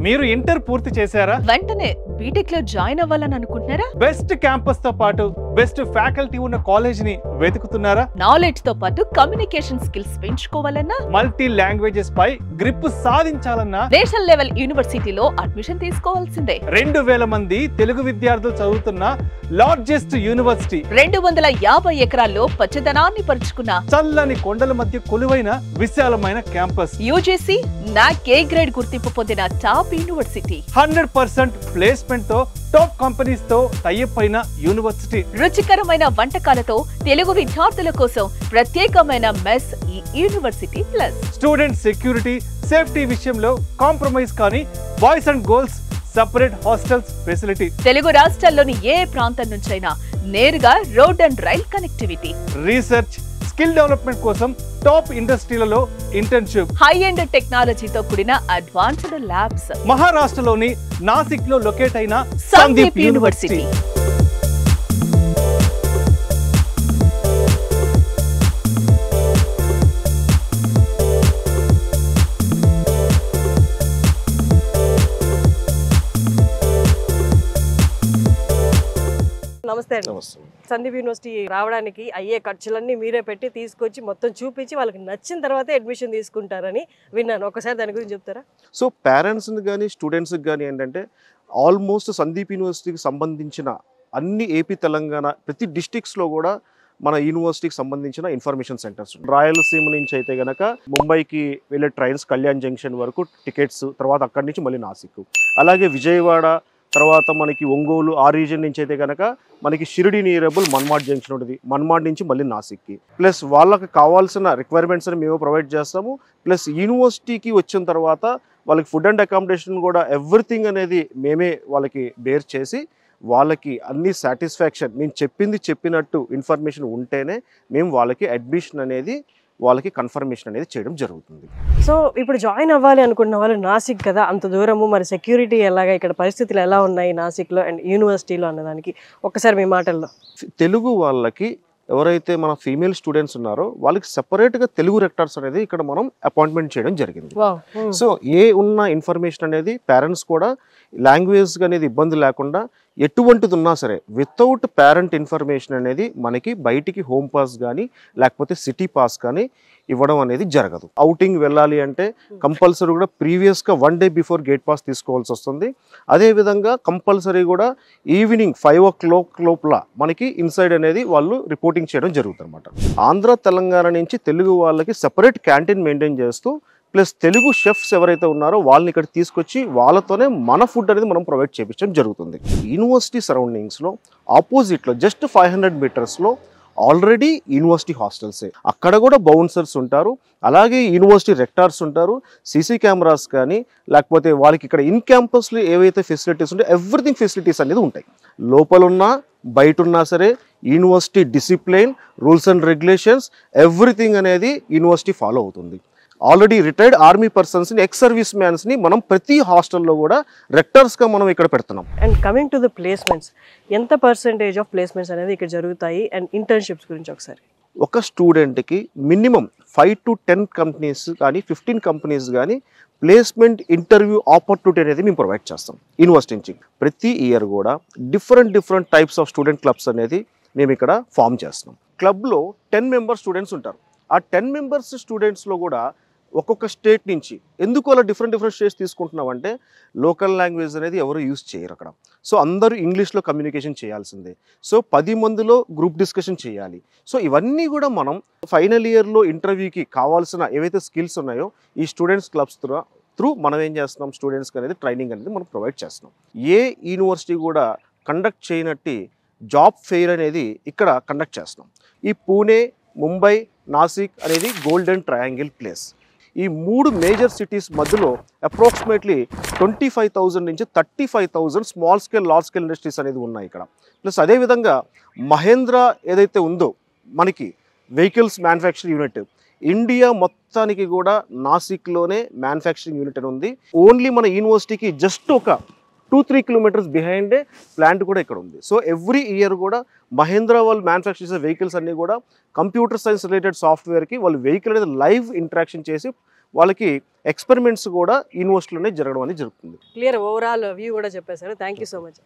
మీరు ఇంటర్ పూర్తి చేశారా? వెంటనే బీటెక్ లో జాయిన్ అవ్వాలని అనుకుంటున్నారా? బెస్ట్ క్యాంపస్ తో పాటు బెస్ట్ ఫ్యాకల్టీ ఉన్న కాలేజ్ ని వెతుకుతున్నారా? నాలెడ్జ్ తో పాటు కమ్యూనికేషన్ స్కిల్స్ పెంచుకోవాలన్నా, మల్టీ లాంగ్వేజెస్ పై గ్రిప్ సాధించాలన్నా నేషనల్ లెవెల్ యూనివర్సిటీలో అడ్మిషన్ తీసుకోవాల్సిందే. 2000 మంది తెలుగు విద్యార్థులు చదువుతున్న లార్జెస్ట్ యూనివర్సిటీ, 250 ఎకరాల్లో పచ్చదనాన్ని పరుచుకున్న చల్లని కొండల మధ్య కొలువైన విశాలమైన క్యాంపస్, యూజీసీ నాక్ ఏ గ్రేడ్ గుర్తింపు పొందిన టాప్ యూనివర్సిటీ, 100% ప్లేస్మెంట్ తో టాప్ కంపెనీస్ తో టైఅప్ అయిన యూనివర్సిటీ, రుచికరమైన వంటకాలతో తెలుగు విద్యార్థుల కోసం ప్రత్యేకమైన మెస్ ఈ university plus. Student security safety విషయంలో కాంప్రమైజ్ కానీ boys and girls separate hostels facility, Telugu రాష్ట్రాల్లోని ఏ ప్రాంతం నుంచైనా నేరుగా road and rail connectivity, research skill development కోసం టాప్ ఇండస్ట్రీలలో ఇంటర్న్షిప్, హై ఎండ్ టెక్నాలజీతో కూడిన అడ్వాన్స్డ్ ల్యాబ్స్. మహారాష్ట్రలోని నాసిక్ లో లొకేట్ అయిన సందీప్ యూనివర్సిటీ. నమస్తే అండి. సందీప్ యూనివర్సిటీ రావడానికి అయ్యే ఖర్చులన్నీ మీరే పెట్టి తీసుకొచ్చి మొత్తం చూపించి వాళ్ళకి నచ్చిన తర్వాతే అడ్మిషన్ తీసుకుంటారని విన్నాను. ఒకసారి దాని గురించి చెప్తారా? సో పేరెంట్స్ని కానీ స్టూడెంట్స్కి కానీ ఏంటంటే ఆల్మోస్ట్ సందీప్ యూనివర్సిటీకి సంబంధించిన అన్ని ఏపీ తెలంగాణ ప్రతి డిస్ట్రిక్ట్స్లో కూడా మన యూనివర్సిటీకి సంబంధించిన ఇన్ఫర్మేషన్ సెంటర్స్. రాయలసీమ నుంచి అయితే కనుక ముంబైకి వెళ్ళే ట్రైన్స్ కళ్యాణ్ జంక్షన్ వరకు టికెట్స్, తర్వాత అక్కడి నుంచి మళ్ళీ నాసిక్, అలాగే విజయవాడ, తర్వాత మనకి ఒంగోలు ఆ రీజన్ నుంచి అయితే కనుక మనకి షిరిడి నియరబుల్ మన్మాడ్ జంక్షన్ ఉంటుంది, మన్మాడ్ నుంచి మళ్ళీ నాసిక్కి. ప్లస్ వాళ్ళకి కావాల్సిన రిక్వైర్మెంట్స్ అని మేము ప్రొవైడ్ చేస్తాము. ప్లస్ యూనివర్సిటీకి వచ్చిన తర్వాత వాళ్ళకి ఫుడ్ అండ్ అకామిడేషన్ కూడా ఎవ్రీథింగ్ అనేది మేమే వాళ్ళకి బేర్ చేసి వాళ్ళకి అన్ని సాటిస్ఫాక్షన్, మేము చెప్పినట్టు ఇన్ఫర్మేషన్ ఉంటేనే మేము వాళ్ళకి అడ్మిషన్ అనేది వాళ్ళకి కన్ఫర్మేషన్ అనేది చేయడం జరుగుతుంది. సో ఇప్పుడు జాయిన్ అవ్వాలి అనుకున్న వాళ్ళు నాసిక్ కదా, అంత దూరము, మరి సెక్యూరిటీ ఎలాగా, ఇక్కడ పరిస్థితులు ఎలా ఉన్నాయి నాసిక్లో అండ్ యూనివర్సిటీలో అన్నదానికి ఒకసారి మీ మాటల్లో. తెలుగు వాళ్ళకి ఎవరైతే మన ఫీమేల్ స్టూడెంట్స్ ఉన్నారో వాళ్ళకి సెపరేట్గా తెలుగు రెక్టర్స్ అనేది ఇక్కడ మనం అపాయింట్మెంట్ చేయడం జరిగింది. సో ఏ ఉన్న ఇన్ఫర్మేషన్ అనేది పేరెంట్స్ కూడా లాంగ్వేజ్ అనేది ఇబ్బంది లేకుండా ఎటువంటిది ఉన్నా సరే వితౌట్ పేరెంట్ ఇన్ఫర్మేషన్ అనేది మనకి బయటికి హోమ్ పాస్ కానీ లేకపోతే సిటీ పాస్ కానీ ఇవ్వడం అనేది జరగదు. అవుటింగ్ వెళ్ళాలి అంటే కంపల్సరీ కూడా ప్రీవియస్గా 1 డే బిఫోర్ గేట్ పాస్ తీసుకోవాల్సి వస్తుంది. అదేవిధంగా కంపల్సరీ కూడా ఈవినింగ్ 5 o'clock లోపల మనకి ఇన్సైడ్ అనేది వాళ్ళు రిపోర్టింగ్ చేయడం జరుగుతుంది అనమాట. ఆంధ్ర తెలంగాణ నుంచి తెలుగు వాళ్ళకి సెపరేట్ క్యాంటీన్ మెయింటైన్ చేస్తూ ప్లస్ తెలుగు షెఫ్స్ ఎవరైతే ఉన్నారో వాళ్ళని ఇక్కడ తీసుకొచ్చి వాళ్ళతోనే మన ఫుడ్ అనేది మనం ప్రొవైడ్ చేయించడం జరుగుతుంది. యూనివర్సిటీ సరౌండింగ్స్లో ఆపోజిట్లో జస్ట్ 500 మీటర్స్లో ఆల్రెడీ యూనివర్సిటీ హాస్టల్సే, అక్కడ కూడా బౌన్సర్స్ ఉంటారు, అలాగే యూనివర్సిటీ రెక్టార్స్ ఉంటారు, సీసీ కెమెరాస్ కానీ లేకపోతే వాళ్ళకి ఇక్కడ ఇన్ క్యాంపస్లో ఏవైతే ఫెసిలిటీస్ ఉంటాయో ఎవ్రీథింగ్ ఫెసిలిటీస్ అనేది ఉంటాయి. లోపలున్నా బయట ఉన్నా సరే university discipline, rules and regulations everything అనేది యూనివర్సిటీ ఫాలో అవుతుంది. ఆల్రెడీ రిటైర్డ్ ఆర్మీ పర్సన్స్ని, ఎక్స్ సర్వీస్ మ్యాన్స్ని మనం ప్రతి హాస్టల్లో కూడా రెక్టర్స్గా మనం ఇక్కడ పెడుతున్నాం. And coming to the placements, ఎంత పర్సెంటేజ్ ఆఫ్ ప్లేస్మెంట్స్ అనేది ఇక్కడ జరుగుతాయి అండ్ ఇంటర్న్షిప్స్ గురించి ఒకసారి. ఒక స్టూడెంట్కి మినిమం 5 to 10 కంపెనీస్ కానీ 15 కంపెనీస్ కానీ ప్లేస్మెంట్ ఇంటర్వ్యూ ఆపర్చునిటీ అనేది మేము ప్రొవైడ్ చేస్తాం యూనివర్సిటీ నుంచి. ప్రతి ఇయర్ కూడా different types of student clubs అనేది మేము ఇక్కడ ఫామ్ చేస్తున్నాం. క్లబ్లో 10 మెంబర్ స్టూడెంట్స్ ఉంటారు. ఆ 10 మెంబర్స్ స్టూడెంట్స్లో కూడా ఒక్కొక్క స్టేట్ నుంచి, ఎందుకు అలా డిఫరెంట్ స్టేట్స్ తీసుకుంటున్నామంటే లోకల్ లాంగ్వేజ్ అనేది ఎవరు యూజ్ చేయరు అక్కడ. సో అందరూ ఇంగ్లీష్లో కమ్యూనికేషన్ చేయాల్సిందే. సో 10 మందిలో గ్రూప్ డిస్కషన్ చేయాలి. సో ఇవన్నీ కూడా మనం ఫైనల్ ఇయర్లో ఇంటర్వ్యూకి కావాల్సిన ఏవైతే స్కిల్స్ ఉన్నాయో ఈ స్టూడెంట్స్ క్లబ్స్ త్రూ మనం ఏం చేస్తున్నాం, స్టూడెంట్స్కి అనేది ట్రైనింగ్ అనేది మనం ప్రొవైడ్ చేస్తున్నాం. ఏ యూనివర్సిటీ కూడా కండక్ట్ చేయనట్టి జాబ్ ఫెయిర్ అనేది ఇక్కడ కండక్ట్ చేస్తున్నాం. ఈ పూణే, ముంబై, నాసిక్ అనేది గోల్డెన్ ట్రయాంగిల్ ప్లేస్. ఈ 3 మేజర్ సిటీస్ మధ్యలో అప్రాక్సిమేట్లీ 25,000 నుంచి 35,000 small scale, large scale industries అనేది ఉన్నాయి ఇక్కడ. ప్లస్ అదేవిధంగా మహేంద్ర ఏదైతే ఉందో మనకి వెహికల్స్ మ్యానుఫ్యాక్చరింగ్ యూనిట్, ఇండియా మొత్తానికి కూడా నాసిక్లోనే మ్యానుఫ్యాక్చరింగ్ యూనిట్ అని ఉంది. ఓన్లీ మన యూనివర్సిటీకి జస్ట్ ఒక 2-3 kilometers బిహైండే ప్లాంట్ కూడా ఇక్కడ ఉంది. సో ఎవ్రీ ఇయర్ కూడా మహేంద్ర వాళ్ళు మ్యానుఫ్యాక్చర్ చేసే వెహికల్స్ అన్నీ కూడా కంప్యూటర్ సైన్స్ రిలేటెడ్ సాఫ్ట్వేర్కి వాళ్ళు వెహికల్ అనేది లైవ్ ఇంటరాక్షన్ చేసి వాళ్ళకి ఎక్స్పెరిమెంట్స్ కూడా యూనివర్సిటీలోనే జరగడం అనేది జరుగుతుంది. క్లియర్ ఓవరాల్ వ్యూ కూడా చెప్పేశారు. Thank you so much.